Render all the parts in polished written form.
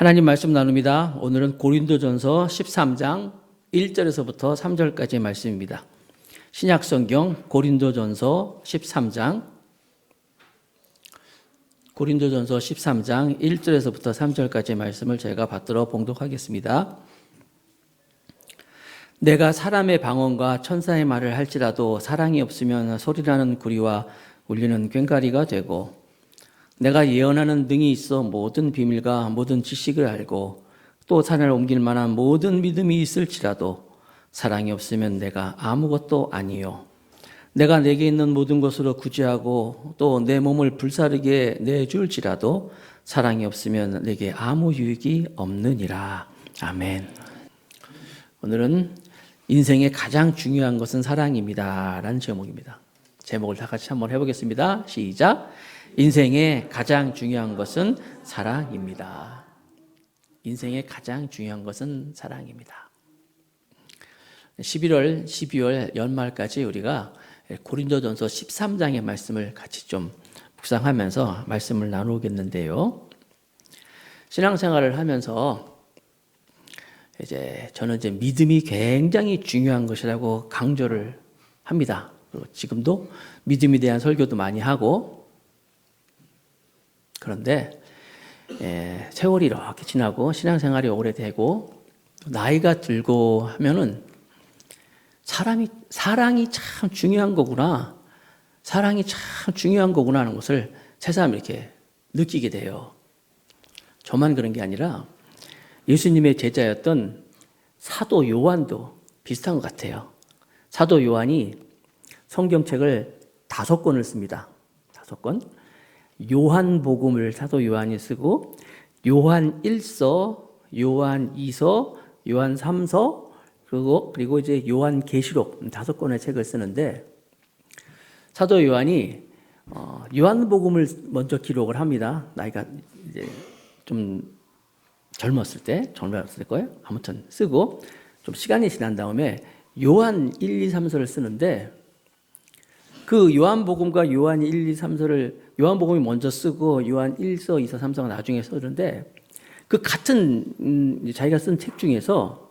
하나님 말씀 나눕니다. 오늘은 고린도전서 13장 1절에서부터 3절까지의 말씀입니다. 신약성경 고린도전서 13장 1절에서부터 3절까지의 말씀을 제가 받들어 봉독하겠습니다. 내가 사람의 방언과 천사의 말을 할지라도 사랑이 없으면 소리나는 구리와 울리는 꽹과리가 되고, 내가 예언하는 능이 있어 모든 비밀과 모든 지식을 알고 또 산을 옮길 만한 모든 믿음이 있을지라도 사랑이 없으면 내가 아무것도 아니요. 내가 내게 있는 모든 것으로 구제하고 또 내 몸을 불사르게 내줄지라도 사랑이 없으면 내게 아무 유익이 없느니라. 아멘. 오늘은 인생의 가장 중요한 것은 사랑입니다 라는 제목입니다. 제목을 다 같이 한번 해보겠습니다. 시작. 인생의 가장 중요한 것은 사랑입니다. 인생의 가장 중요한 것은 사랑입니다. 11월, 12월 연말까지 우리가 고린도전서 13장의 말씀을 같이 좀 묵상하면서 말씀을 나누겠는데요. 신앙생활을 하면서 저는 믿음이 굉장히 중요한 것이라고 강조를 합니다. 그리고 지금도 믿음에 대한 설교도 많이 하고, 그런데 세월이 이렇게 지나고 신앙생활이 오래되고 나이가 들고 하면은 사랑이 참 중요한 거구나, 사랑이 참 중요한 거구나 하는 것을 새삼 이렇게 느끼게 돼요. 저만 그런 게 아니라 예수님의 제자였던 사도 요한도 비슷한 것 같아요. 사도 요한이 성경책을 5권을 씁니다. 5권. 요한복음을 사도 요한이 쓰고, 요한 1서, 요한 2서, 요한 3서, 그리고 이제 요한 계시록 5권의 책을 쓰는데, 사도 요한이 요한복음을 먼저 기록을 합니다. 나이가 이제 좀 젊었을 거예요. 아무튼 쓰고 좀 시간이 지난 다음에 요한 1, 2, 3서를 쓰는데, 그 요한복음과 요한 1, 2, 3서를 요한복음이 먼저 쓰고 요한 1서, 2서, 3서가 나중에 쓰는데, 그 같은 자기가 쓴 책 중에서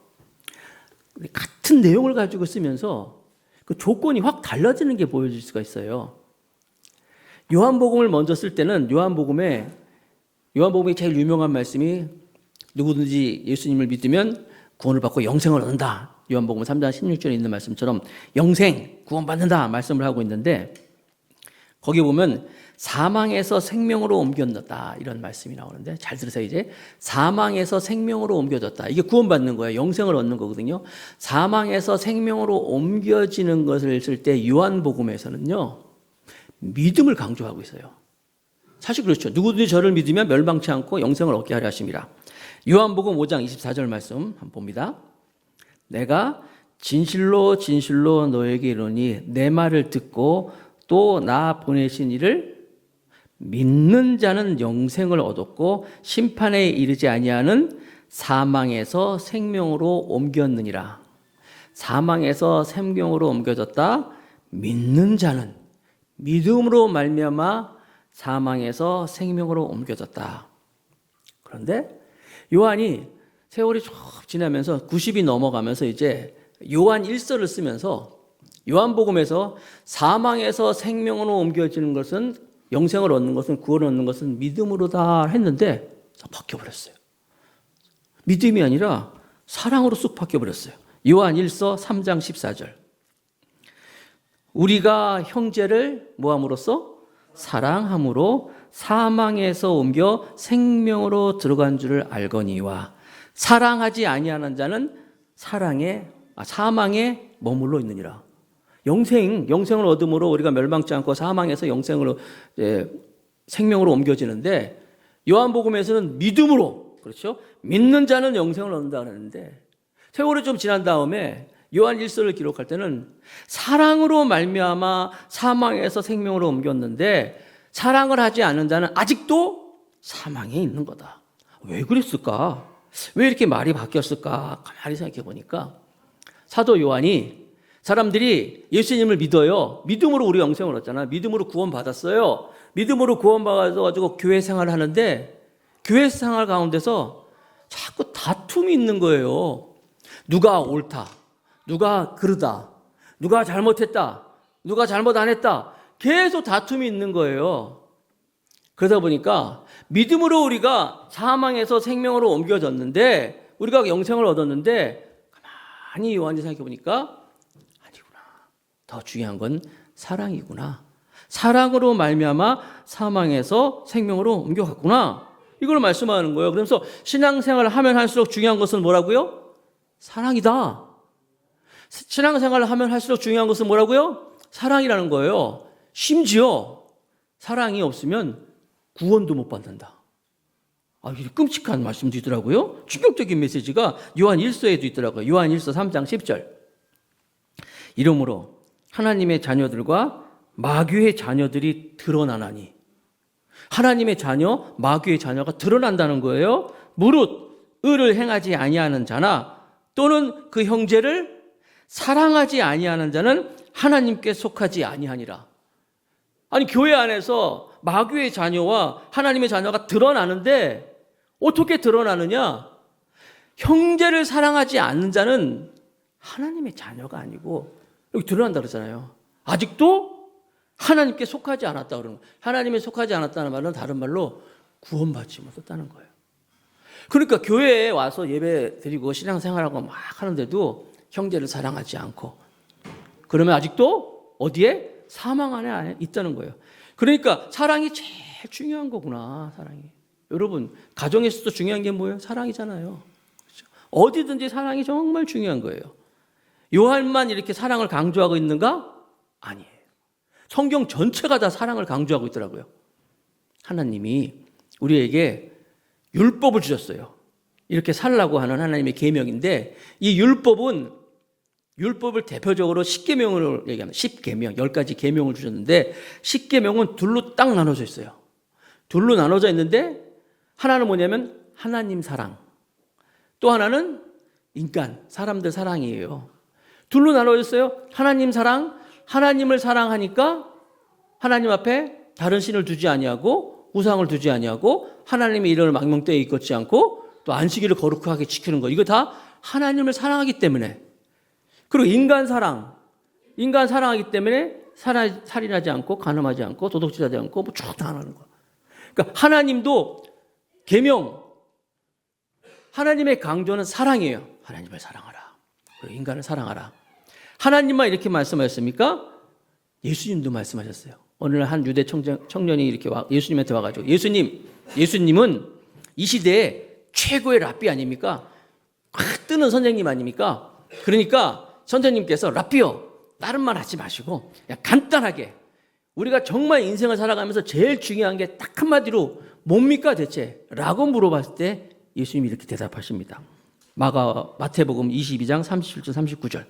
같은 내용을 가지고 쓰면서 그 조건이 확 달라지는 게 보여질 수가 있어요. 요한복음을 먼저 쓸 때는 요한복음이 제일 유명한 말씀이 누구든지 예수님을 믿으면 구원을 받고 영생을 얻는다. 요한복음 3장 16절에 있는 말씀처럼 영생, 구원받는다 말씀을 하고 있는데, 거기 보면 사망에서 생명으로 옮겨졌다 이런 말씀이 나오는데, 잘 들으세요. 이제 사망에서 생명으로 옮겨졌다, 이게 구원받는 거예요. 영생을 얻는 거거든요. 사망에서 생명으로 옮겨지는 것을 쓸 때 요한복음에서는요, 믿음을 강조하고 있어요. 사실 그렇죠. 누구든지 저를 믿으면 멸망치 않고 영생을 얻게 하려 하심이라. 요한복음 5장 24절 말씀 한번 봅니다. 내가 진실로 진실로 너에게 이르노니 내 말을 듣고 또 나 보내신 이를 믿는 자는 영생을 얻었고 심판에 이르지 아니하는 사망에서 생명으로 옮겼느니라. 사망에서 생명으로 옮겨졌다. 믿는 자는, 믿음으로 말미암아 사망에서 생명으로 옮겨졌다. 그런데 요한이 세월이 쭉 지나면서 90이 넘어가면서 이제 요한 1서를 쓰면서 요한복음에서 사망에서 생명으로 옮겨지는 것은, 영생을 얻는 것은, 구원을 얻는 것은 믿음으로다 했는데 바뀌어버렸어요. 믿음이 아니라 사랑으로 쑥 바뀌어버렸어요. 요한 1서 3장 14절. 우리가 형제를 뭐함으로써? 사랑함으로 사망에서 옮겨 생명으로 들어간 줄을 알거니와, 사랑하지 아니하는 자는 사망에 머물러 있느니라. 영생을 얻음으로 우리가 멸망치 않고 사망에서 영생으로 생명으로 옮겨지는데, 요한복음에서는 믿음으로, 그렇죠? 믿는 자는 영생을 얻는다 그랬는데, 세월이 좀 지난 다음에 요한 1서를 기록할 때는 사랑으로 말미암아 사망에서 생명으로 옮겼는데, 사랑을 하지 않는 자는 아직도 사망에 있는 거다. 왜 그랬을까? 왜 이렇게 말이 바뀌었을까? 가만히 생각해 보니까 사도 요한이, 사람들이 예수님을 믿어요. 믿음으로 우리 영생을 얻잖아. 믿음으로 구원받았어요. 믿음으로 구원받아가지고 교회 생활을 하는데, 교회 생활 가운데서 자꾸 다툼이 있는 거예요. 누가 옳다, 누가 그르다, 누가 잘못했다, 누가 잘못 안 했다. 계속 다툼이 있는 거예요. 그러다 보니까 믿음으로 우리가 사망에서 생명으로 옮겨졌는데, 우리가 영생을 얻었는데 가만히 요한이 생각해 보니까 아니구나. 더 중요한 건 사랑이구나. 사랑으로 말미암아 사망에서 생명으로 옮겨갔구나. 이걸 말씀하는 거예요. 그러면서 신앙생활을 하면 할수록 중요한 것은 뭐라고요? 사랑이다. 신앙생활을 하면 할수록 중요한 것은 뭐라고요? 사랑이라는 거예요. 심지어 사랑이 없으면 구원도 못 받는다. 이게 끔찍한 말씀도 있더라고요. 충격적인 메시지가 요한 1서에도 있더라고요. 요한 1서 3장 10절. 이러므로 하나님의 자녀들과 마귀의 자녀들이 드러나나니. 하나님의 자녀, 마귀의 자녀가 드러난다는 거예요. 무릇 의를 행하지 아니하는 자나 또는 그 형제를 사랑하지 아니하는 자는 하나님께 속하지 아니하니라. 아니, 교회 안에서 마귀의 자녀와 하나님의 자녀가 드러나는데 어떻게 드러나느냐? 형제를 사랑하지 않는 자는 하나님의 자녀가 아니고, 여기 드러난다 그러잖아요. 아직도 하나님께 속하지 않았다 그러는 거예요. 하나님에 속하지 않았다는 말은 다른 말로 구원받지 못했다는 거예요. 그러니까 교회에 와서 예배 드리고 신앙생활하고 막 하는데도 형제를 사랑하지 않고, 그러면 아직도 어디에? 사망 안에 있다는 거예요. 그러니까 사랑이 제일 중요한 거구나. 사랑이. 여러분, 가정에서도 중요한 게 뭐예요? 사랑이잖아요. 그렇죠? 어디든지 사랑이 정말 중요한 거예요. 요한만 이렇게 사랑을 강조하고 있는가? 아니에요. 성경 전체가 다 사랑을 강조하고 있더라고요. 하나님이 우리에게 율법을 주셨어요. 이렇게 살라고 하는 하나님의 계명인데, 이 율법을 대표적으로 10계명으로 얘기하면 10계명, 10가지 계명을 주셨는데, 10계명은 둘로 딱 나눠져 있어요. 둘로 나눠져 있는데, 하나는 뭐냐면 하나님 사랑, 또 하나는 인간, 사람들 사랑이에요. 둘로 나눠져 있어요. 하나님 사랑, 하나님을 사랑하니까 하나님 앞에 다른 신을 두지 아니하고 우상을 두지 아니하고 하나님의 이름을 망명되어 있지 않고 또 안식일을 거룩하게 지키는 거, 이거 다 하나님을 사랑하기 때문에. 그리고 인간 사랑하기 때문에 살인하지 않고 간음하지 않고 도둑질하지 않고 뭐 쭉 다 하는 거. 그러니까 하나님도 계명, 하나님의 강조는 사랑이에요. 하나님을 사랑하라. 그리고 인간을 사랑하라. 하나님만 이렇게 말씀하셨습니까? 예수님도 말씀하셨어요. 오늘 한 유대 청년이 이렇게 예수님한테 와가지고, 예수님은 이 시대에 최고의 랍비 아닙니까? 확 뜨는 선생님 아닙니까? 그러니까 선생님께서 랍비요, 다른 말 하지 마시고 그냥 간단하게, 우리가 정말 인생을 살아가면서 제일 중요한 게 딱 한마디로 뭡니까 대체? 라고 물어봤을 때 예수님이 이렇게 대답하십니다. 마태복음 22장 37절 39절.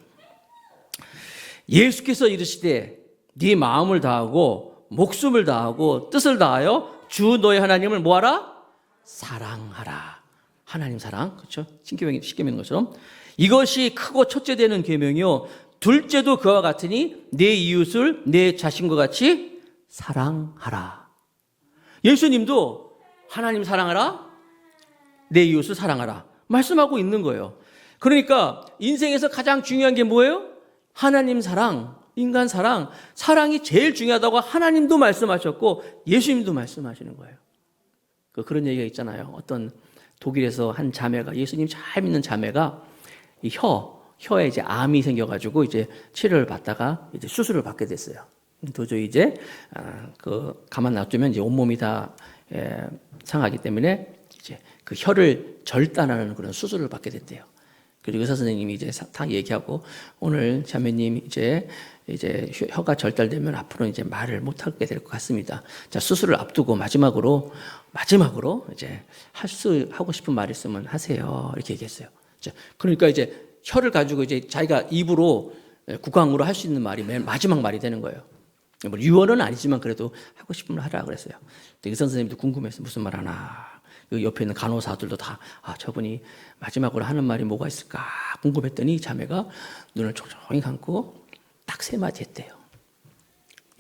예수께서 이르시되 네 마음을 다하고 목숨을 다하고 뜻을 다하여 주 너의 하나님을 뭐하라? 사랑하라. 하나님 사랑, 그렇죠? 십계명인 것처럼 이것이 크고 첫째 되는 계명이요, 둘째도 그와 같으니 내 이웃을 내 자신과 같이 사랑하라. 예수님도 하나님 사랑하라, 내 이웃을 사랑하라 말씀하고 있는 거예요. 그러니까 인생에서 가장 중요한 게 뭐예요? 하나님 사랑, 인간 사랑, 사랑이 제일 중요하다고 하나님도 말씀하셨고 예수님도 말씀하시는 거예요. 그런 얘기가 있잖아요. 어떤 독일에서 한 자매가, 예수님 잘 믿는 자매가 이 혀에 이제 암이 생겨가지고 이제 치료를 받다가 이제 수술을 받게 됐어요. 도저히 이제 가만 놔두면 이제 온몸이 다 상하기 때문에 이제 그 혀를 절단하는 그런 수술을 받게 됐대요. 그리고 의사 선생님이 이제 다 얘기하고, 오늘 자매님 이제 혀가 절단되면 앞으로 이제 말을 못 하게 될 것 같습니다. 자, 수술을 앞두고 마지막으로 이제 하고 싶은 말 있으면 하세요. 이렇게 얘기했어요. 자, 그러니까 이제 혀를 가지고 이제 자기가 입으로 구강으로 할 수 있는 말이 맨 마지막 말이 되는 거예요. 뭐 유언은 아니지만 그래도 하고 싶은 말 하라 그랬어요. 의사 선생님도 궁금해서 무슨 말 하나. 그 옆에 있는 간호사들도 다 저분이 마지막으로 하는 말이 뭐가 있을까 궁금했더니 자매가 눈을 촉촉히 감고 딱 세 마디 했대요.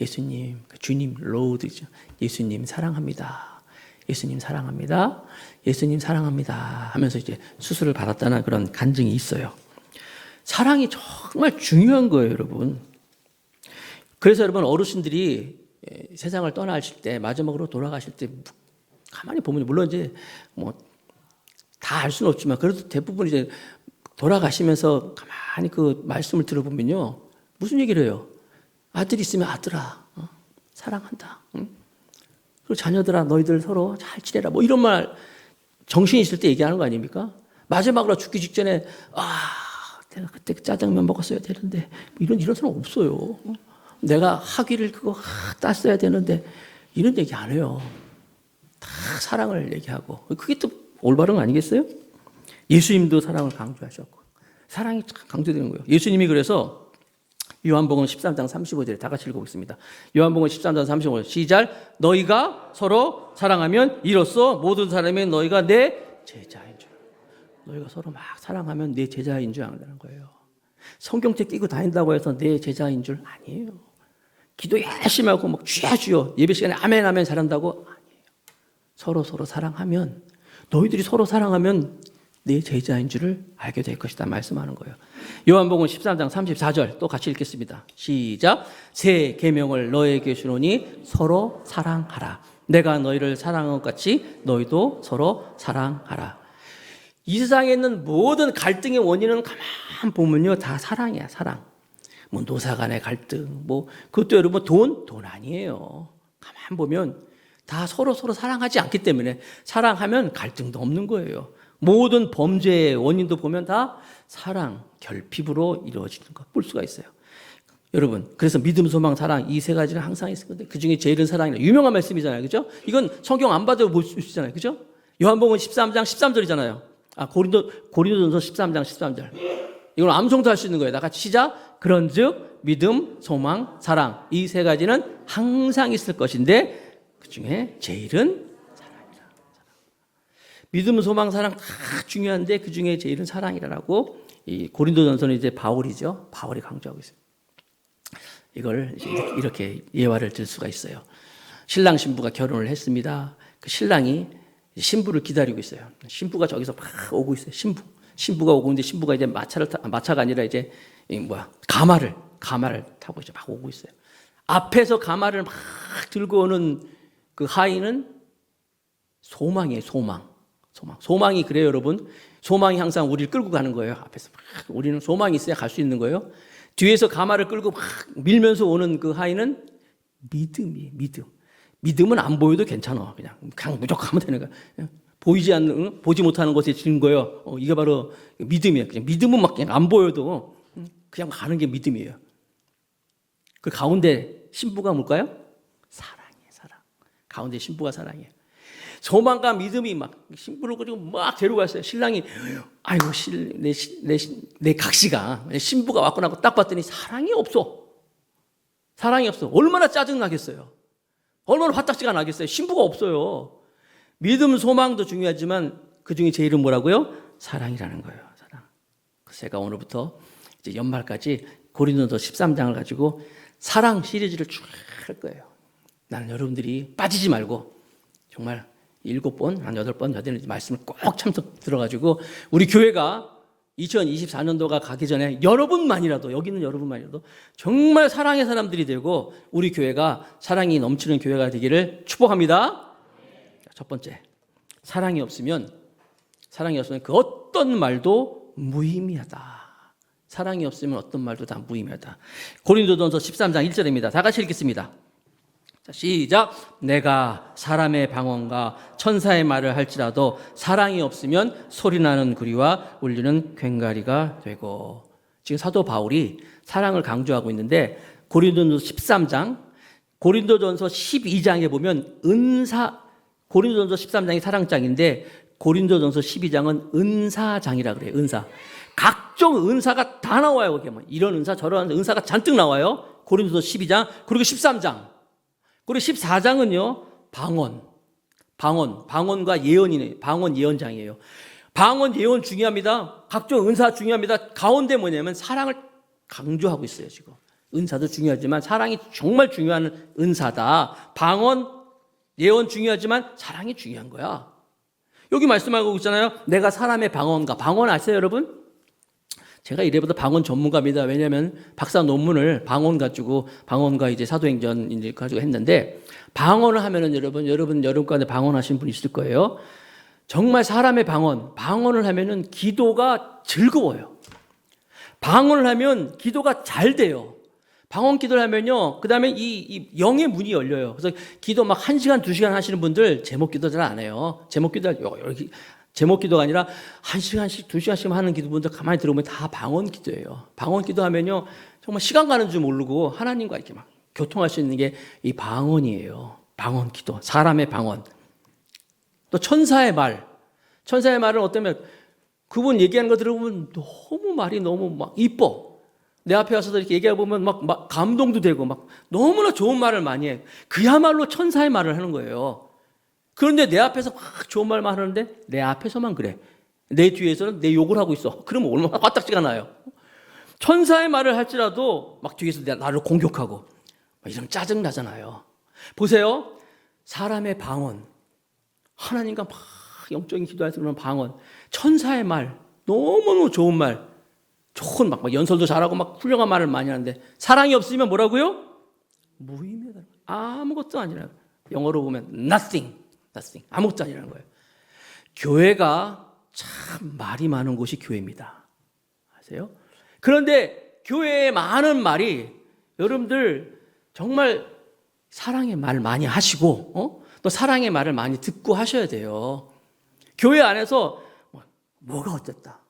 예수님, 주님, 로드죠. 예수님 사랑합니다. 예수님 사랑합니다. 예수님 사랑합니다 하면서 이제 수술을 받았다는 그런 간증이 있어요. 사랑이 정말 중요한 거예요, 여러분. 그래서 여러분 어르신들이 세상을 떠나실 때 마지막으로 돌아가실 때 가만히 보면 물론 이제 뭐 다 알 수는 없지만 그래도 대부분 이제 돌아가시면서 가만히 그 말씀을 들어보면요 무슨 얘기를 해요? 아들이 있으면 아들아 사랑한다. 그리고 자녀들아 너희들 서로 잘 지내라. 뭐 이런 말 정신이 있을 때 얘기하는 거 아닙니까? 마지막으로 죽기 직전에 내가 그때 짜장면 먹었어야 되는데 이런 사람 없어요. 내가 학위를 그거 땄어야 되는데 이런 얘기 안 해요. 다 사랑을 얘기하고 그게 또 올바른 거 아니겠어요? 예수님도 사랑을 강조하셨고 사랑이 참 강조되는 거예요. 예수님이 그래서 요한복음 13장 35절에 다 같이 읽어보겠습니다. 요한복음 13장 35절 시작. 너희가 서로 사랑하면 이로써 모든 사람이 너희가 내 제자인 줄. 너희가 서로 막 사랑하면 내 제자인 줄 안다는 거예요. 성경책 끼고 다닌다고 해서 내 제자인 줄 아니에요. 기도 열심히 하고 막 주여 예배 시간에 아멘 아멘 잘한다고 아니에요. 서로 사랑하면 너희들이 서로 사랑하면 내 제자인 줄을 알게 될 것이다 말씀하는 거예요. 요한복음 13장 34절 또 같이 읽겠습니다. 시작. 새 계명을 너에게 주노니 서로 사랑하라. 내가 너희를 사랑한 것 같이 너희도 서로 사랑하라. 이 세상에 있는 모든 갈등의 원인은 가만 보면요 다 사랑이야. 사랑. 뭐 노사 간의 갈등 뭐 그것도 여러분 돈 아니에요. 가만 보면 다 서로 사랑하지 않기 때문에 사랑하면 갈등도 없는 거예요. 모든 범죄의 원인도 보면 다 사랑, 결핍으로 이루어지는 거 볼 수가 있어요. 여러분, 그래서 믿음, 소망, 사랑 이 세 가지는 항상 있을 건데 그 중에 제일은 사랑이라 유명한 말씀이잖아요, 그죠? 이건 성경 안 봐도 볼 수 있잖아요, 그죠? 요한복음 13장 13절이잖아요. 고린도전서 13장 13절. 이건 암송도 할 수 있는 거예요. 다 같이 시작. 그런즉 믿음, 소망, 사랑 이 세 가지는 항상 있을 것인데 그 중에 제일은 사랑이라. 믿음, 소망, 사랑 다 중요한데 그 중에 제일은 사랑이라고 이 고린도전서는 이제 바울이죠. 바울이 강조하고 있어요. 이걸 이렇게 예화를 들 수가 있어요. 신랑 신부가 결혼을 했습니다. 그 신랑이 신부를 기다리고 있어요. 신부가 저기서 막 오고 있어요. 신부가 오고 있는데 신부가 이제 마차가 아니라 이제 가마를 타고 이제 막 오고 있어요. 앞에서 가마를 막 들고 오는 그 하인은 소망이에요. 소망이 그래요, 여러분. 소망이 항상 우리를 끌고 가는 거예요. 앞에서 막 우리는 소망이 있어야 갈 수 있는 거예요. 뒤에서 가마를 끌고 막 밀면서 오는 그 하인은 믿음이에요. 믿음은 안 보여도 괜찮아. 그냥 무조건 하면 되는 거야. 보지 못하는 것에 지는 거예요. 이게 바로 믿음이에요. 그냥 믿음은 막 그냥 안 보여도 그냥 가는 게 믿음이에요. 그 가운데 신부가 뭘까요? 사랑이에요. 사랑. 가운데 신부가 사랑이에요. 소망과 믿음이 막 신부를 가지고 막 데려갔어요. 신랑이 아이고 내 각시가 신부가 왔구나 하고 딱 봤더니 사랑이 없어. 얼마나 짜증 나겠어요. 얼마나 화딱지가 나겠어요. 신부가 없어요. 믿음, 소망도 중요하지만 그 중에 제일은 뭐라고요? 사랑이라는 거예요. 사랑. 제가 오늘부터 이제 연말까지 고린도서 13장을 가지고 사랑 시리즈를 쭉 할 거예요. 나는 여러분들이 빠지지 말고 정말 7번, 한 8번, 여덟 말씀을 꼭 참석 들어가지고 우리 교회가 2024년도가 가기 전에 여러분만이라도 여기 있는 여러분만이라도 정말 사랑의 사람들이 되고 우리 교회가 사랑이 넘치는 교회가 되기를 축복합니다. 첫 번째, 사랑이 없으면 그 어떤 말도 무의미하다. 사랑이 없으면 어떤 말도 다 무의미하다. 고린도전서 13장 1절입니다. 다 같이 읽겠습니다. 자, 시작. 내가 사람의 방언과 천사의 말을 할지라도 사랑이 없으면 소리나는 구리와 울리는 괭가리가 되고. 지금 사도 바울이 사랑을 강조하고 있는데 고린도전서 13장, 고린도전서 12장에 보면 고린도전서 13장이 사랑장인데 고린도전서 12장은 은사장이라 그래요. 은사. 각종 은사가 다 나와요. 거기에 뭐 이런 은사 저런 은사가 잔뜩 나와요. 고린도전서 12장 그리고 13장 그리고 14장은요 방언과 예언이네. 방언 예언장이에요. 방언 예언 중요합니다. 각종 은사 중요합니다. 가운데 뭐냐면 사랑을 강조하고 있어요. 지금 은사도 중요하지만 사랑이 정말 중요한 은사다. 방언 예언 중요하지만 사랑이 중요한 거야. 여기 말씀하고 있잖아요. 내가 사람의 방언가. 방언 아세요, 여러분? 제가 이래보다 방언 전문가입니다. 왜냐하면 박사 논문을 방언 가지고 방언과 이제 사도행전 이제 가지고 했는데 방언을 하면은 여러분과에 방언하신 분 있을 거예요. 정말 사람의 방언을 하면은 기도가 즐거워요. 방언을 하면 기도가 잘 돼요. 방언 기도를 하면요. 그 다음에 이 영의 문이 열려요. 그래서 기도 막 1시간, 2시간 하시는 분들 제목 기도 잘 안 해요. 제목 기도가 아니라 1시간씩, 2시간씩 하는 기도분들 가만히 들어보면 다 방언 기도예요. 방언 기도하면요. 정말 시간 가는 줄 모르고 하나님과 이렇게 막 교통할 수 있는 게 이 방언이에요. 방언 기도. 사람의 방언. 또 천사의 말. 천사의 말은 어떠면 그분 얘기하는 거 들어보면 말이 너무 막 이뻐. 내 앞에 와서 이렇게 얘기하고 보면 막 감동도 되고 막 너무나 좋은 말을 많이 해. 그야말로 천사의 말을 하는 거예요. 그런데 내 앞에서 막 좋은 말만 하는데 내 앞에서만 그래. 내 뒤에서는 내 욕을 하고 있어. 그러면 얼마나 화딱지가 나요. 천사의 말을 할지라도 막 뒤에서 나를 공격하고 이러면 짜증 나잖아요. 보세요. 사람의 방언. 하나님과 막 영적인 기도에서 그런 방언. 천사의 말. 너무너무 좋은 말. 좋은 막 연설도 잘하고 막 훌륭한 말을 많이 하는데 사랑이 없으면 뭐라고요? 무의미하다. 아무것도 아니라. 영어로 보면 nothing. 아무것도 아니라는 거예요. 교회가 참 말이 많은 곳이 교회입니다. 아세요? 그런데 교회에 많은 말이 여러분들 정말 사랑의 말 많이 하시고 또 사랑의 말을 많이 듣고 하셔야 돼요. 교회 안에서 뭐가 어쨌다.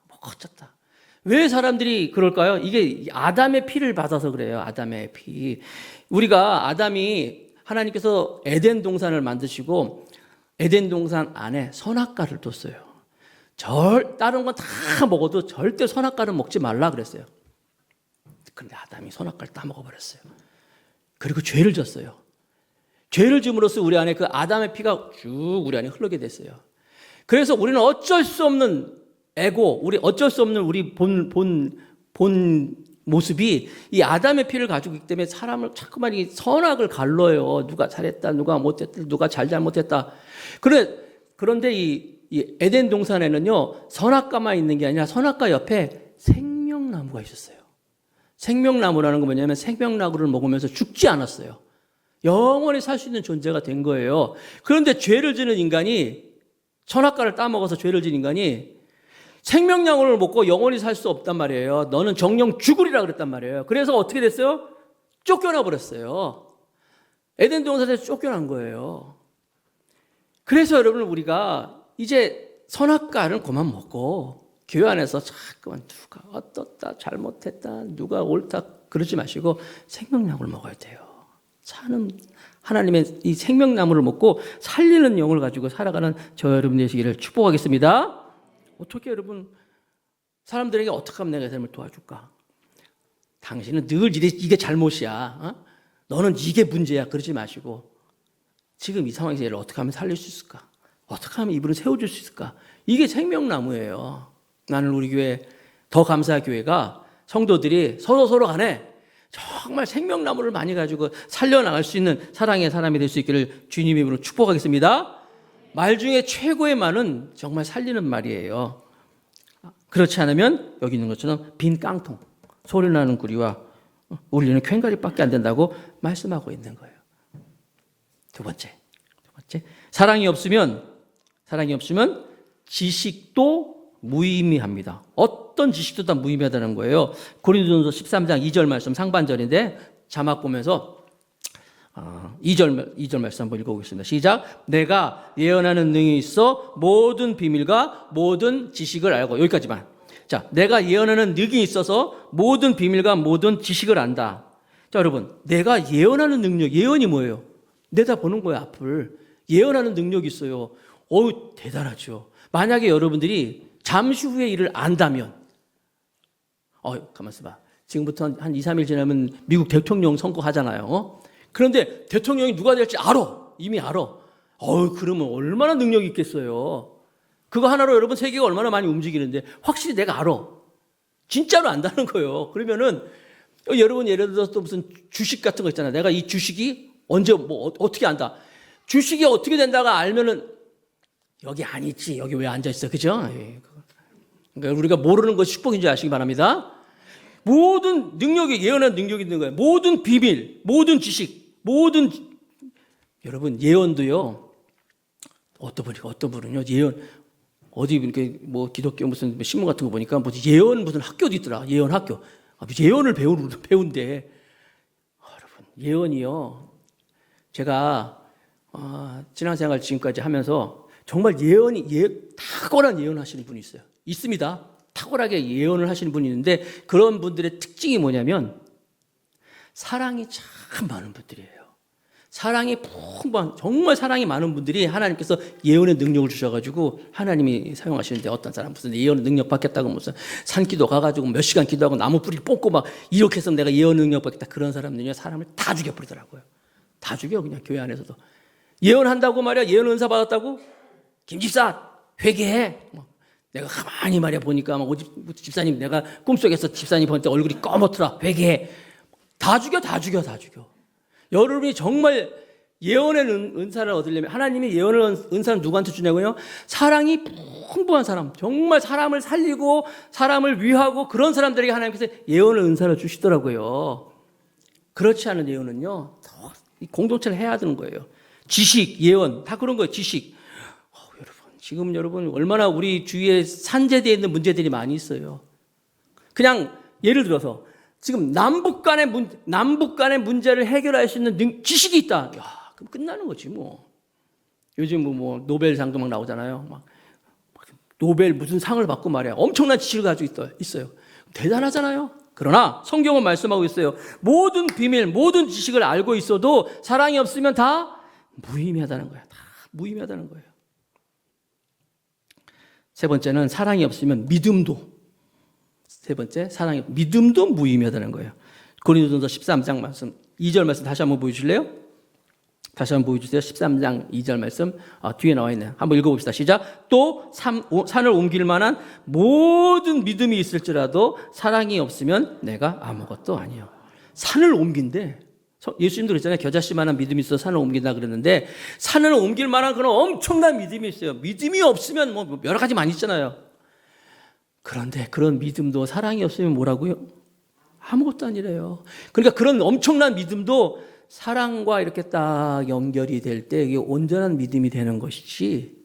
왜 사람들이 그럴까요? 이게 아담의 피를 받아서 그래요. 아담의 피. 우리가 아담이 하나님께서 에덴 동산을 만드시고 에덴 동산 안에 선악과를 뒀어요. 다른 건 다 먹어도 절대 선악과를 먹지 말라 그랬어요. 그런데 아담이 선악과를 다 먹어버렸어요. 그리고 죄를 졌어요. 죄를 지음으로써 우리 안에 그 아담의 피가 쭉 우리 안에 흐르게 됐어요. 그래서 우리는 어쩔 수 없는 에고, 어쩔 수 없는 우리 본 모습이 이 아담의 피를 가지고 있기 때문에 사람을 자꾸만 이 선악을 갈라요. 누가 잘했다, 누가 못했다, 누가 잘못했다. 그런데 이 에덴 동산에는요, 선악과만 있는 게 아니라 선악과 옆에 생명나무가 있었어요. 생명나무라는 건 뭐냐면 생명나무를 먹으면서 죽지 않았어요. 영원히 살 수 있는 존재가 된 거예요. 그런데 죄를 지는 인간이, 선악과를 따먹어서 죄를 지는 인간이 생명나무를 먹고 영원히 살 수 없단 말이에요. 너는 정령 죽으리라 그랬단 말이에요. 그래서 어떻게 됐어요? 쫓겨나 버렸어요. 에덴 동산에서 쫓겨난 거예요. 그래서 여러분 우리가 이제 선악과를 그만 먹고 교회 안에서 자꾸만 누가 어떻다 잘못했다 누가 옳다 그러지 마시고 생명나무를 먹어야 돼요. 사는 하나님의 이 생명나무를 먹고 살리는 영을 가지고 살아가는 저 여러분 되시기를 축복하겠습니다. 어떻게 여러분 사람들에게 어떻게 하면 내가 삶을 도와줄까? 당신은 늘 이게 잘못이야. 너는 이게 문제야. 그러지 마시고 지금 이 상황에서 얘를 어떻게 하면 살릴 수 있을까? 어떻게 하면 이분을 세워줄 수 있을까? 이게 생명나무예요. 나는 우리 교회 더 감사 교회가 성도들이 서로 간에 정말 생명나무를 많이 가지고 살려나갈 수 있는 사랑의 사람이 될 수 있기를 주님 이름으로 축복하겠습니다. 말 중에 최고의 말은 정말 살리는 말이에요. 그렇지 않으면 여기 있는 것처럼 빈 깡통, 소리나는 구리와 울리는 괭가리밖에 안 된다고 말씀하고 있는 거예요. 두 번째, 사랑이 없으면 지식도 무의미합니다. 어떤 지식도 다 무의미하다는 거예요. 고린도전서 13장 2절 말씀 상반절인데 자막 보면서 2절 말씀 한번 읽어보겠습니다. 시작. 내가 예언하는 능이 있어 모든 비밀과 모든 지식을 알고. 여기까지만. 자, 내가 예언하는 능이 있어서 모든 비밀과 모든 지식을 안다. 자, 여러분, 내가 예언하는 능력, 예언이 뭐예요? 내다보는 거예요, 앞을. 예언하는 능력이 있어요. 어우, 대단하죠. 만약에 여러분들이 잠시 후에 일을 안다면, 가만 있어봐. 지금부터 한 2, 3일 지나면 미국 대통령 선거 하잖아요. 그런데 대통령이 누가 될지 이미 알아. 그러면 얼마나 능력이 있겠어요. 그거 하나로 여러분 세계가 얼마나 많이 움직이는데 확실히 내가 알아. 진짜로 안다는 거예요. 그러면은 여러분 예를 들어서 또 무슨 주식 같은 거 있잖아요. 내가 이 주식이 언제 어떻게 안다. 주식이 어떻게 된다가 알면은 여기 안 있지. 여기 왜 앉아 있어? 그죠? 그러니까 우리가 모르는 것이 축복인 줄 아시기 바랍니다. 모든 능력이 예언한 능력이 있는 거예요. 모든 비밀, 모든 지식, 여러분 예언도요. 어떤 분은요 예언 어디 이렇게 뭐 기독교 무슨 신문 같은 거 보니까 무슨 예언 무슨 학교도 있더라. 예언 학교. 예언을 배운대. 여러분 예언이요. 제가 신앙생활 지금까지 하면서 정말 탁월한 예언하시는 분이 있어요. 있습니다. 탁월하게 예언을 하시는 분이 있는데 그런 분들의 특징이 뭐냐면 사랑이 참 많은 분들이에요. 사랑이 풍부한 정말 사랑이 많은 분들이 하나님께서 예언의 능력을 주셔가지고 하나님이 사용하시는데 어떤 사람 무슨 예언의 능력 받겠다고 무슨 산기도 가가지고 몇 시간 기도하고 나무 뿌리 뽑고 막 이렇게 해서 내가 예언 능력 받겠다 그런 사람들이 사람을 다 죽여버리더라고요. 다 죽여 그냥 교회 안에서도 예언한다고 말이야. 예언 은사 받았다고 김집사 회개해. 내가 가만히 말이야 보니까 막 집사님 내가 꿈속에서 집사님 보는데 얼굴이 검었더라. 회개해. 다 죽여. 여러분이 정말 예언의 은사를 얻으려면 하나님이 예언의 은사는 누구한테 주냐고요? 사랑이 풍부한 사람, 정말 사람을 살리고 사람을 위하고 그런 사람들에게 하나님께서 예언의 은사를 주시더라고요. 그렇지 않은 예언은요, 공동체를 해야 되는 거예요. 지식, 예언 다 그런 거예요. 지식. 지금 여러분 얼마나 우리 주위에 산재되어 있는 문제들이 많이 있어요. 그냥 예를 들어서 지금 남북 간의 문제를 해결할 수 있는 지식이 있다. 야, 그럼 끝나는 거지 뭐. 요즘 뭐 노벨상도 막 나오잖아요. 막 노벨 무슨 상을 받고 말이야. 엄청난 지식을 가지고 있어요. 대단하잖아요. 그러나 성경은 말씀하고 있어요. 모든 비밀, 모든 지식을 알고 있어도 사랑이 없으면 다 무의미하다는 거야. 다 무의미하다는 거예요. 세 번째는 사랑이 없으면 믿음도 무의미하다는 거예요. 고린도전서 13장 말씀 2절 말씀 다시 한번 보여주실래요? 다시 한번 보여주세요. 13장 2절 말씀 뒤에 나와 있네요. 한번 읽어봅시다. 시작. 또 산을 옮길 만한 모든 믿음이 있을지라도 사랑이 없으면 내가 아무것도 아니요. 산을 옮긴대. 예수님도 그랬잖아요. 겨자씨만한 믿음이 있어 산을 옮긴다 그랬는데 산을 옮길 만한 그런 엄청난 믿음이 있어요. 믿음이 없으면 뭐 여러 가지 많이 있잖아요. 그런데 그런 믿음도 사랑이 없으면 뭐라고요? 아무것도 아니래요. 그러니까 그런 엄청난 믿음도 사랑과 이렇게 딱 연결이 될 때 이게 온전한 믿음이 되는 것이지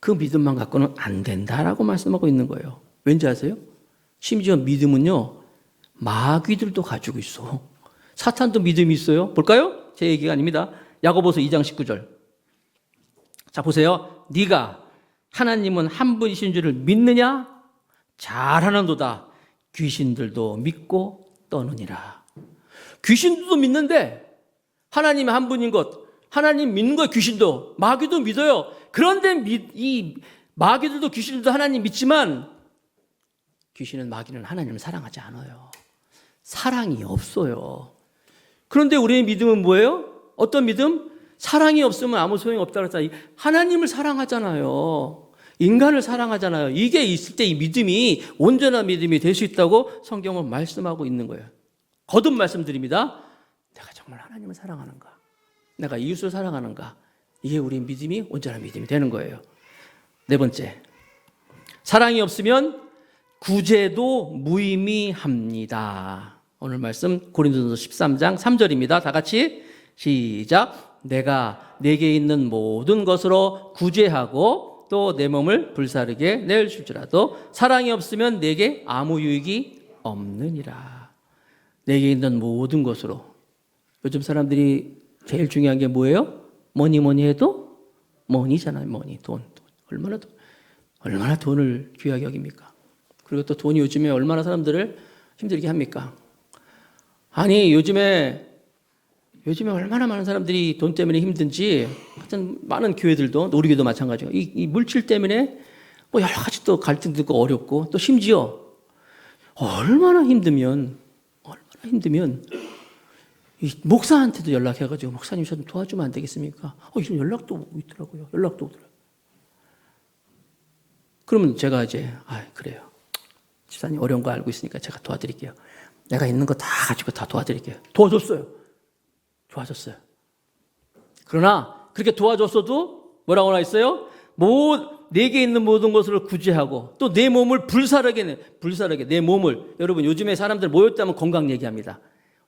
그 믿음만 갖고는 안 된다라고 말씀하고 있는 거예요. 왠지 아세요? 심지어 믿음은요 마귀들도 가지고 있어. 사탄도 믿음이 있어요. 볼까요? 제 얘기가 아닙니다. 야고보서 2장 19절. 자 보세요. 네가 하나님은 한 분이신 줄을 믿느냐? 잘하는도다. 귀신들도 믿고 떠느니라. 귀신들도 믿는데 하나님이 한 분인 것, 하나님 믿는 것 귀신도 마귀도 믿어요. 그런데 이 마귀들도 귀신들도 하나님 믿지만 마귀는 하나님을 사랑하지 않아요. 사랑이 없어요. 그런데 우리의 믿음은 뭐예요? 어떤 믿음? 사랑이 없으면 아무 소용이 없다고 했잖아요. 하나님을 사랑하잖아요. 인간을 사랑하잖아요. 이게 있을 때 이 믿음이 온전한 믿음이 될 수 있다고 성경은 말씀하고 있는 거예요. 거듭 말씀드립니다. 내가 정말 하나님을 사랑하는가? 내가 이웃을 사랑하는가? 이게 우리 믿음이 온전한 믿음이 되는 거예요. 네 번째, 사랑이 없으면 구제도 무의미합니다. 오늘 말씀 고린도전서 13장 3절입니다. 다 같이 시작. 내가 내게 있는 모든 것으로 구제하고 또 내 몸을 불사르게 내줄지라도 사랑이 없으면 내게 아무 유익이 없느니라. 내게 있는 모든 것으로. 요즘 사람들이 제일 중요한 게 뭐예요? 뭐니 해도 머니잖아요. 머니, 돈. 얼마나 돈을 귀하게 여깁니까? 그리고 또 돈이 요즘에 얼마나 사람들을 힘들게 합니까? 아니 요즘에 얼마나 많은 사람들이 돈 때문에 힘든지 하여튼 많은 교회들도 우리교도 마찬가지고 이 물질 때문에 뭐 여러 가지 또 갈등도 있고 어렵고 또 심지어 얼마나 힘들면 이 목사한테도 연락해가지고 목사님 저 좀 도와주면 안 되겠습니까? 이런 연락도 있더라고요. 연락도 오더라고요. 그러면 제가 이제 그래요. 집사님 어려운 거 알고 있으니까 제가 도와드릴게요. 내가 있는 거 다 가지고 다 도와드릴게요. 도와줬어요. 좋아졌어요. 그러나 그렇게 도와줬어도 뭐라고 나와 있어요? 내게 있는 모든 것을 구제하고 또 내 몸을 불사르게 내 몸을. 여러분 요즘에 사람들 모였다면 건강 얘기합니다.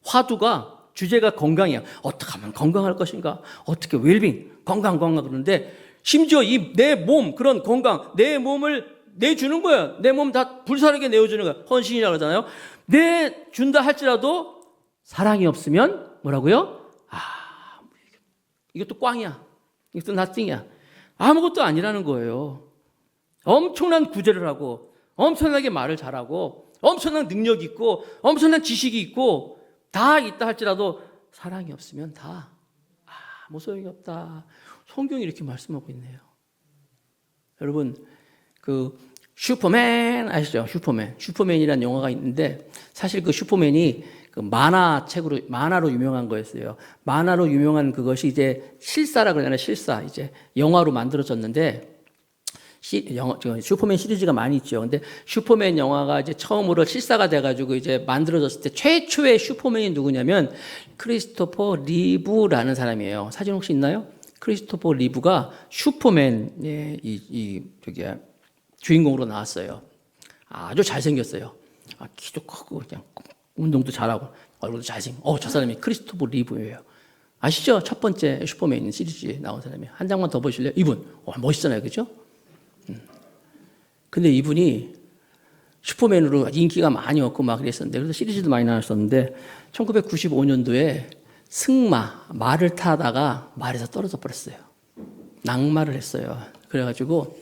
화두가 주제가 건강이야. 어떻게 하면 건강할 것인가? 어떻게 웰빙 건강 그러는데 심지어 이 내 몸 그런 건강 내 몸을 내주는 거야. 내 몸 다 불사르게 내어주는 거야. 헌신이라고 하잖아요. 내준다 할지라도 사랑이 없으면 뭐라고요? 이것도 꽝이야. 이것도 nothing이야. 아무것도 아니라는 거예요. 엄청난 구제를 하고 엄청나게 말을 잘하고 엄청난 능력이 있고 엄청난 지식이 있고 다 있다 할지라도 사랑이 없으면 다 아무 소용이 없다. 성경이 이렇게 말씀하고 있네요. 여러분 그 슈퍼맨 아시죠? 슈퍼맨이라는 영화가 있는데 사실 그 슈퍼맨이 그 만화로 유명한 거였어요. 만화로 유명한 그것이 이제 실사라 그러잖아요. 실사 이제 영화로 만들어졌는데 슈퍼맨 시리즈가 많이 있죠. 근데 슈퍼맨 영화가 이제 처음으로 실사가 돼가지고 이제 만들어졌을 때 최초의 슈퍼맨이 누구냐면 크리스토퍼 리브라는 사람이에요. 사진 혹시 있나요? 크리스토퍼 리브가 슈퍼맨의 주인공으로 나왔어요. 아주 잘생겼어요. 키도 크고 그냥 운동도 잘하고 얼굴도 잘생겨. 저 사람이 크리스토퍼 리브예요. 아시죠? 첫 번째 슈퍼맨 시리즈에 나온 사람이에요. 한 장만 더 보실래요? 이분 멋있잖아요, 그죠? 근데 이분이 슈퍼맨으로 인기가 많이 없고 막 그랬었는데 그래서 시리즈도 많이 나왔었는데 1995년도에 말을 타다가 말에서 떨어져 버렸어요. 낙마를 했어요. 그래가지고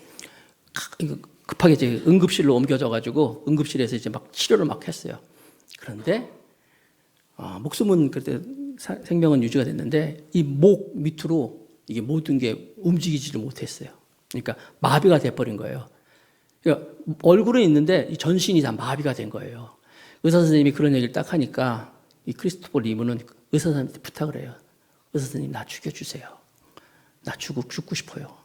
급하게 이제 응급실로 옮겨져가지고 응급실에서 이제 막 치료를 막 했어요. 그런데 목숨은 그때 생명은 유지가 됐는데 이 목 밑으로 이게 모든 게 움직이지를 못했어요. 그러니까 마비가 돼버린 거예요. 그러니까 얼굴은 있는데 이 전신이 다 마비가 된 거예요. 의사 선생님이 그런 얘기를 딱 하니까 이 크리스토퍼 리브는 의사 선생님한테 부탁을 해요. 의사 선생님 나 죽여주세요. 나 죽고 싶어요.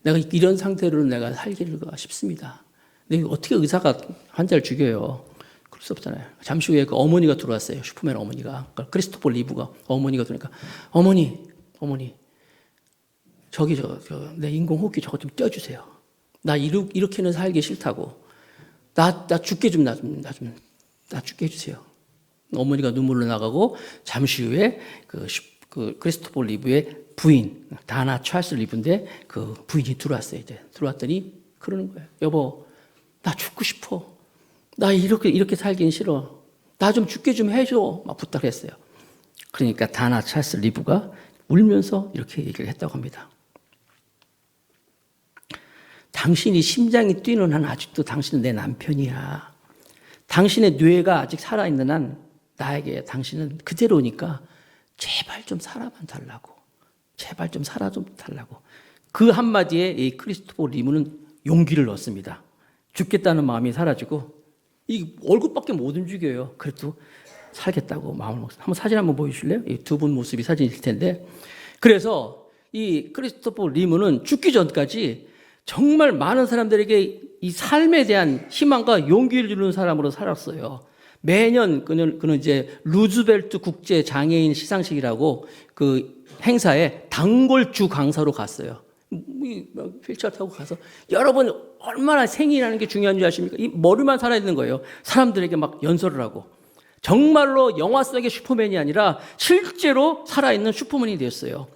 내가 이런 상태로 내가 살기가 싶습니다. 근데 어떻게 의사가 환자를 죽여요? 그럴 수 없잖아요. 잠시 후에 그 어머니가 들어왔어요. 슈퍼맨 어머니가. 그러니까 크리스토퍼 리브가 어머니가 들어오니까 어머니 저기 내 인공호흡기 저거 좀 떼어주세요. 나 이렇게는 살기 싫다고. 나 죽게 나 죽게 해주세요. 어머니가 눈물로 나가고 잠시 후에 그 크리스토퍼 리브의 부인 다나 찰스 리브인데 그 부인이 들어왔어요. 이제 들어왔더니 그러는 거예요. 여보, 나 죽고 싶어. 나 이렇게 살긴 싫어. 나 좀 죽게 좀 해줘. 막 부탁했어요. 그러니까 다나 찰스 리브가 울면서 이렇게 얘기를 했다고 합니다. 당신이 심장이 뛰는 한 아직도 당신은 내 남편이야. 당신의 뇌가 아직 살아있는 한 나에게 당신은 그대로니까 제발 좀 살아만 달라고. 제발 좀 살아 좀 달라고. 그 한마디에 이 크리스토퍼 리브는 용기를 얻습니다. 죽겠다는 마음이 사라지고 이 얼굴밖에 못 움직여요. 그래도 살겠다고 마음을 먹었어요. 한번 사진 한번 보여주실래요? 이 두 분 모습이 사진일 텐데. 그래서 이 크리스토퍼 리브는 죽기 전까지 정말 많은 사람들에게 이 삶에 대한 희망과 용기를 주는 사람으로 살았어요. 매년 그는 이제 루즈벨트 국제 장애인 시상식이라고 그 행사에 단골주 강사로 갔어요. 휠체어 타고 가서 여러분 얼마나 생이라는 게 중요한 줄 아십니까? 이 머리만 살아있는 거예요. 사람들에게 막 연설을 하고 정말로 영화 속의 슈퍼맨이 아니라 실제로 살아있는 슈퍼맨이 되었어요.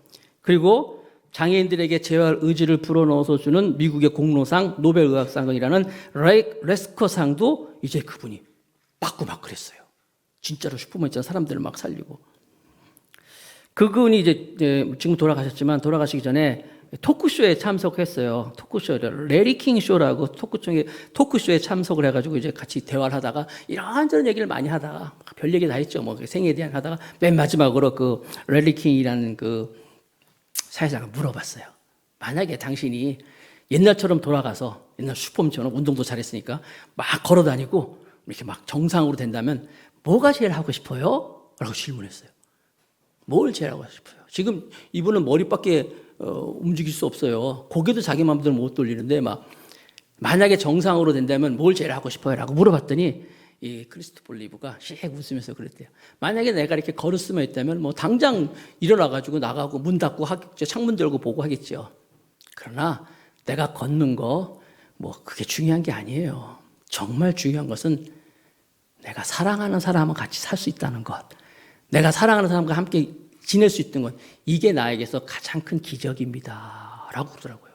그리고 장애인들에게 재활 의지를 불어넣어서 주는 미국의 공로상 노벨의학상이라는 레스커상도 이제 그분이 받고 막 그랬어요. 진짜로 슈퍼맨처럼 사람들을 막 살리고. 그분이 이제 지금 돌아가셨지만 돌아가시기 전에 토크쇼에 참석했어요. 토크쇼, 레리킹 쇼라고 토크쇼에 참석을 해가지고 이제 같이 대화를 하다가 이런저런 얘기를 많이 하다가 별 얘기 다 했죠. 뭐 생에 대한 하다가 맨 마지막으로 그 레리킹이라는 그 사회자가 물어봤어요. 만약에 당신이 옛날처럼 돌아가서 옛날 슈퍼맨처럼 운동도 잘했으니까 막 걸어다니고 이렇게 막 정상으로 된다면 뭐가 제일 하고 싶어요? 라고 질문했어요. 뭘 제일 하고 싶어요? 지금 이분은 머리밖에 움직일 수 없어요. 고개도 자기 마음대로 못 돌리는데 막 만약에 정상으로 된다면 뭘 제일 하고 싶어요? 라고 물어봤더니 이 크리스토퍼 리브가 씩 웃으면서 그랬대요. 만약에 내가 이렇게 걸었으면 있다면 뭐 당장 일어나가지고 나가고 문 닫고 하겠죠. 창문 열고 보고 하겠죠. 그러나 내가 걷는 거 뭐 그게 중요한 게 아니에요. 정말 중요한 것은 내가 사랑하는 사람과 같이 살 수 있다는 것, 내가 사랑하는 사람과 함께 지낼 수 있는 것, 이게 나에게서 가장 큰 기적입니다 라고 그러더라고요.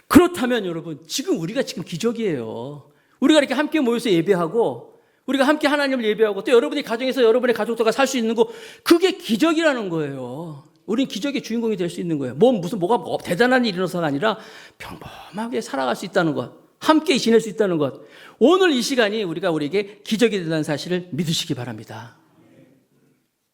그렇다면 여러분, 지금 우리가 지금 기적이에요. 우리가 이렇게 함께 모여서 예배하고, 우리가 함께 하나님을 예배하고, 또 여러분의 가정에서 여러분의 가족들과 살 수 있는 거, 그게 기적이라는 거예요. 우린 기적의 주인공이 될 수 있는 거예요. 뭐가 대단한 일이 일어서가 아니라 평범하게 살아갈 수 있다는 것, 함께 지낼 수 있다는 것. 오늘 이 시간이 우리에게 기적이 된다는 사실을 믿으시기 바랍니다.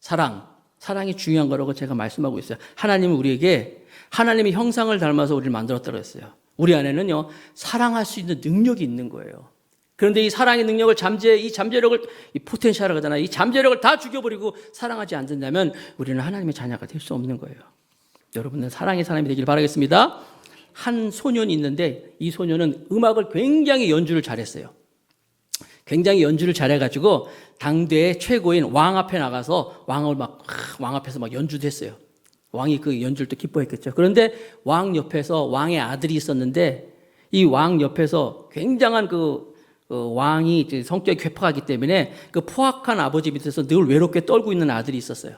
사랑이 중요한 거라고 제가 말씀하고 있어요. 하나님은 우리에게 하나님의 형상을 닮아서 우리를 만들었다고 했어요. 우리 안에는요, 사랑할 수 있는 능력이 있는 거예요. 그런데 이 사랑의 능력을 이 잠재력을, 이 포텐셜을 하잖아요. 이 잠재력을 다 죽여버리고 사랑하지 않는다면 우리는 하나님의 자녀가 될 수 없는 거예요. 여러분은 사랑의 사람이 되길 바라겠습니다. 한 소년이 있는데 이 소년은 음악을 굉장히 연주를 잘했어요. 굉장히 연주를 잘해가지고 당대의 최고인 왕 앞에 나가서 왕 앞에서 막 연주도 했어요. 왕이 그 연주를 또 기뻐했겠죠. 그런데 왕 옆에서 왕의 아들이 있었는데 이 왕 옆에서 굉장한 왕이 성격이 괴팍하기 때문에 그 포악한 아버지 밑에서 늘 외롭게 떨고 있는 아들이 있었어요.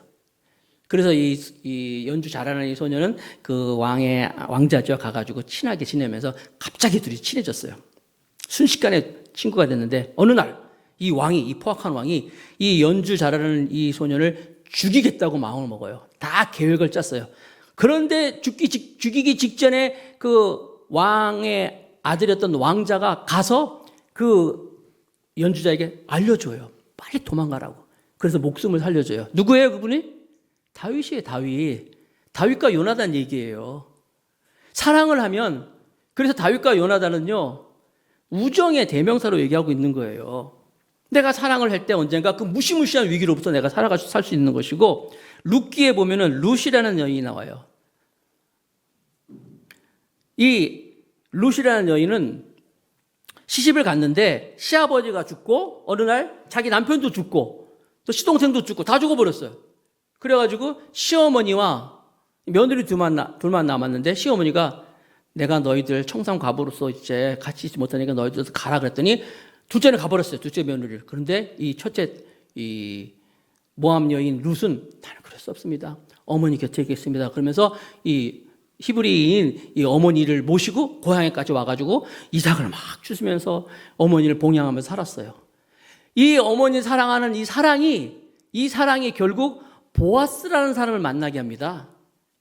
그래서 이 연주 잘하는 이 소녀는 그 왕자죠. 가가지고 친하게 지내면서 갑자기 둘이 친해졌어요. 순식간에 친구가 됐는데 어느 날 이 포악한 왕이 이 연주 잘하는 이 소년을 죽이겠다고 마음을 먹어요. 다 계획을 짰어요. 그런데 죽이기 직전에 그 왕의 아들이었던 왕자가 가서 그 연주자에게 알려줘요. 빨리 도망가라고. 그래서 목숨을 살려줘요. 누구예요, 그분이? 다윗이에요, 다윗. 다윗과 요나단 얘기예요. 사랑을 하면, 그래서 다윗과 요나단은요, 우정의 대명사로 얘기하고 있는 거예요. 내가 사랑을 할 때 언젠가 그 무시무시한 위기로부터 내가 살 수 있는 것이고, 룻기에 보면은 룻이라는 여인이 나와요. 이 룻이라는 여인은 시집을 갔는데 시아버지가 죽고 어느 날 자기 남편도 죽고 또 시동생도 죽고 다 죽어버렸어요. 그래가지고 시어머니와 며느리 둘만 남았는데 시어머니가 내가 너희들 청산과부로서 이제 같이 있지 못하니까 너희들 가라 그랬더니 둘째는 가버렸어요. 둘째 며느리를. 그런데 이 첫째 이 모함 여인 룻은 나는 그럴 수 없습니다. 어머니 곁에 있겠습니다. 그러면서 이 히브리인 이 어머니를 모시고 고향에까지 와가지고 이삭을 막 주시면서 어머니를 봉양하면서 살았어요. 이 어머니 사랑하는 이 사랑이 결국 보아스라는 사람을 만나게 합니다.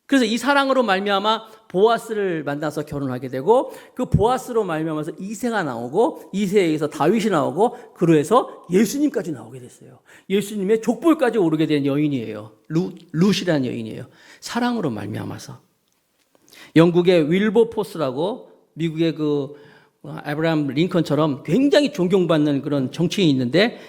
그래서 이 사랑으로 말미암아 보아스를 만나서 결혼하게 되고 그 보아스로 말미암아서 이새가 나오고 이새에 의해서 다윗이 나오고 그로해서 예수님까지 나오게 됐어요. 예수님의 족보까지 오르게 된 여인이에요. 룻이라는 여인이에요. 사랑으로 말미암아서. 영국의 윌버포스라고 미국의 그 아브라함 링컨처럼 굉장히 존경받는 그런 정치인이 있는데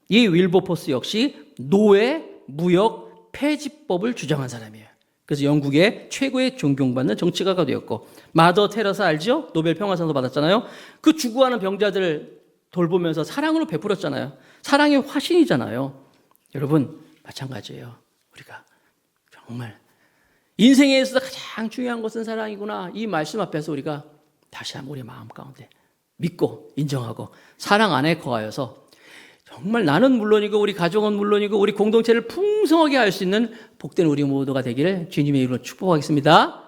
이 윌버포스 역시 노예, 무역, 폐지법을 주장한 사람이에요. 그래서 영국의 최고의 존경받는 정치가가 되었고 마더 테레사 알죠? 노벨 평화상도 받았잖아요. 그 죽어가는 병자들을 돌보면서 사랑으로 베풀었잖아요. 사랑의 화신이잖아요. 여러분 마찬가지예요. 우리가 정말 인생에 있어서 가장 중요한 것은 사랑이구나. 이 말씀 앞에서 우리가 다시 한번 우리 마음 가운데 믿고 인정하고 사랑 안에 거하여서 정말 나는 물론이고 우리 가족은 물론이고 우리 공동체를 풍성하게 할 수 있는 복된 우리 모두가 되기를 주님의 이름으로 축복하겠습니다.